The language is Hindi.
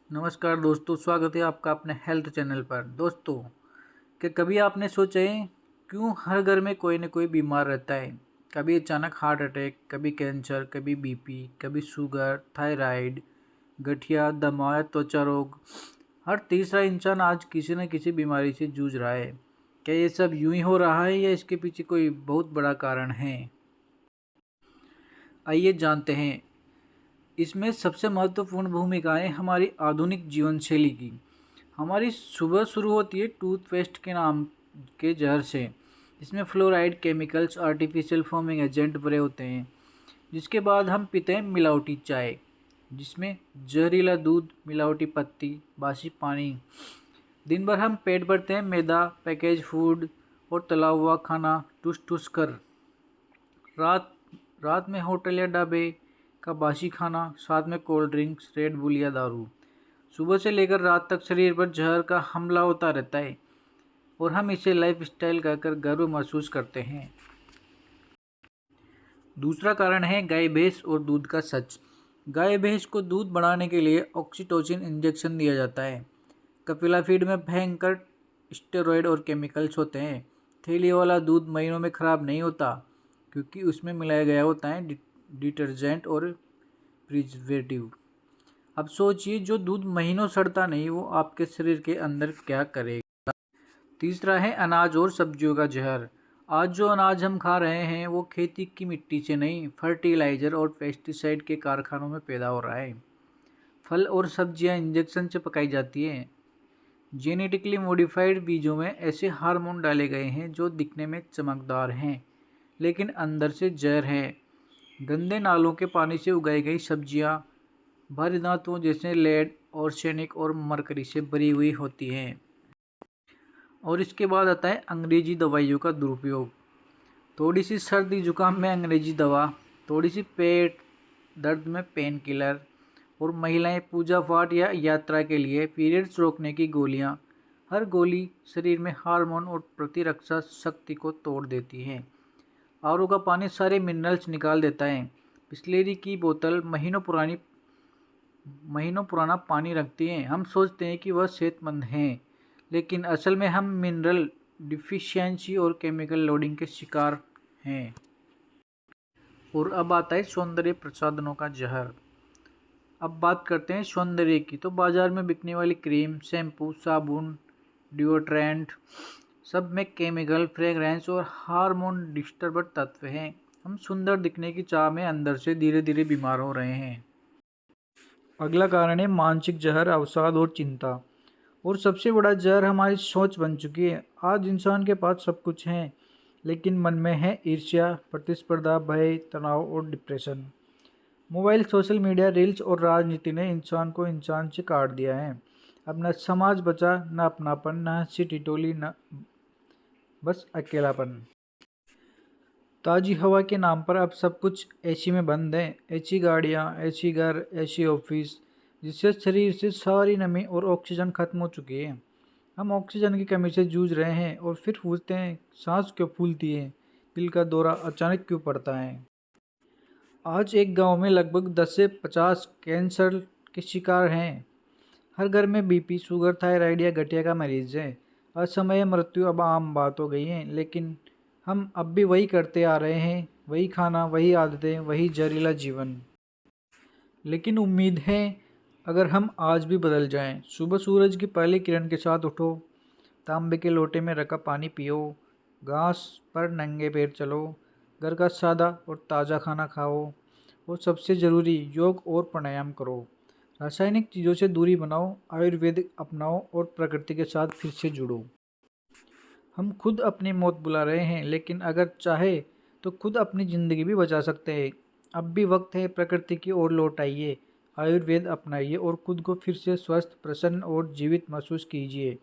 नमस्कार दोस्तों, स्वागत है आपका अपने हेल्थ चैनल पर। दोस्तों, कि कभी आपने सोचा है क्यों हर घर में कोई न कोई बीमार रहता है। कभी अचानक हार्ट अटैक, कभी कैंसर, कभी बीपी, कभी शुगर, थायराइड, गठिया, दमा या त्वचा रोग। हर तीसरा इंसान आज किसी न किसी बीमारी से जूझ रहा है। क्या ये सब यूं ही हो रहा है या इसके पीछे कोई बहुत बड़ा कारण है? आइए जानते हैं। इसमें सबसे महत्वपूर्ण भूमिका है हमारी आधुनिक जीवन शैली की। हमारी सुबह शुरू होती है टूथपेस्ट के नाम के जहर से, जिसमें fluoride chemicals, artificial foaming agent भरे होते हैं। जिसके बाद हम पीते हैं मिलावटी चाय, जिसमें जहरीला दूध, मिलावटी पत्ती, बासी पानी। दिन भर हम पेट भरते हैं मैदा, पैकेज फूड और तला हुआ खाना ठूस ठूस कर। रात रात में होटल या ढाबे का बासी खाना, साथ में कोल्ड ड्रिंक्स, रेड बुल या दारू। सुबह से लेकर रात तक शरीर पर जहर का हमला होता रहता है और हम इसे लाइफस्टाइल कहकर गर्व महसूस करते हैं। दूसरा कारण है गाय भैंस और दूध का सच। गाय भैंस को दूध बढ़ाने के लिए ऑक्सीटोसिन इंजेक्शन दिया जाता है। कपिला फीड में भयंकर स्टेरॉयड और केमिकल्स होते हैं। थैली वाला दूध महीनों में खराब नहीं होता, क्योंकि उसमें मिलाया गया होता है डिटर्जेंट और प्रिजर्वेटिव। अब सोचिए, जो दूध महीनों सड़ता नहीं, वो आपके शरीर के अंदर क्या करेगा। तीसरा है अनाज और सब्जियों का जहर। आज जो अनाज हम खा रहे हैं वो खेती की मिट्टी से नहीं, फर्टिलाइजर और पेस्टिसाइड के कारखानों में पैदा हो रहा है। फल और सब्जियां इंजेक्शन से पकाई जाती हैं। जेनेटिकली मॉडिफाइड बीजों में ऐसे हार्मोन डाले गए हैं जो दिखने में चमकदार हैं, लेकिन अंदर से जहर है। गंदे नालों के पानी से उगाई गई सब्जियां भारी धातुओं जैसे लेड, आर्सेनिक और मरकरी से भरी हुई होती हैं। और इसके बाद आता है अंग्रेजी दवाइयों का दुरुपयोग। थोड़ी सी सर्दी जुकाम में अंग्रेजी दवा, थोड़ी सी पेट दर्द में पेन किलर, और महिलाएं पूजा पाठ या यात्रा के लिए पीरियड्स रोकने की गोलियां। हर गोली शरीर में हार्मोन और प्रतिरक्षा शक्ति को तोड़ देती है। आरओ का पानी सारे मिनरल्स निकाल देता है। बिस्लेरी की बोतल महीनों पुराना पानी रखती हैं। हम सोचते हैं कि वह सेहतमंद हैं, लेकिन असल में हम मिनरल डिफिशियंसी और केमिकल लोडिंग के शिकार हैं। और अब आता है सौंदर्य प्रसाधनों का जहर। अब बात करते हैं सौंदर्य की। तो बाजार में बिकने वाली क्रीम, शैम्पू, साबुन, डिओड्रेंट, सब में केमिकल, फ्रेगरेंस और हार्मोन डिस्टर्बर तत्व हैं। हम सुंदर दिखने की चाह में अंदर से धीरे धीरे बीमार हो रहे हैं। अगला कारण है मानसिक जहर, अवसाद और चिंता। और सबसे बड़ा जहर हमारी सोच बन चुकी है। आज इंसान के पास सब कुछ है, लेकिन मन में है ईर्ष्या, प्रतिस्पर्धा, भय, तनाव और depression. Mobile, social media, reels और राजनीति ने इंसान को इंसान से काट दिया है। अब न समाज बचा, न अपनापन, न हंसी टिटोली, न बस अकेलापन। ताज़ी हवा के नाम पर अब सब कुछ एसी में बंद है। एसी गाड़ियाँ, एसी घर, एसी ऑफिस, जिससे शरीर से सारी नमी और ऑक्सीजन खत्म हो चुकी है। हम ऑक्सीजन की कमी से जूझ रहे हैं और फिर पूछते हैं सांस क्यों फूलती है, दिल का दौरा अचानक क्यों पड़ता है। आज एक गांव में लगभग 10 से 50 कैंसर के शिकार हैं। हर घर में बीपी, शुगर, थायराइड या गठिया का मरीज है। असमय मृत्यु अब आम बात हो गई है, लेकिन हम अब भी वही करते आ रहे हैं, वही खाना, वही आदतें, वही जहरीला जीवन। लेकिन उम्मीद है, अगर हम आज भी बदल जाएं। सुबह सूरज की पहली किरण के साथ उठो, तांबे के लोटे में रखा पानी पियो, घास पर नंगे पैर चलो, घर का सादा और ताज़ा खाना खाओ, और सबसे ज़रूरी योग और प्राणायाम करो। रासायनिक चीज़ों से दूरी बनाओ, आयुर्वेदिक अपनाओ और प्रकृति के साथ फिर से जुड़ो। हम खुद अपनी मौत बुला रहे हैं, लेकिन अगर चाहे तो खुद अपनी ज़िंदगी भी बचा सकते हैं। अब भी वक्त है, प्रकृति की ओर लौट आइए, आयुर्वेद अपनाइए और खुद को फिर से स्वस्थ, प्रसन्न और जीवित महसूस कीजिए।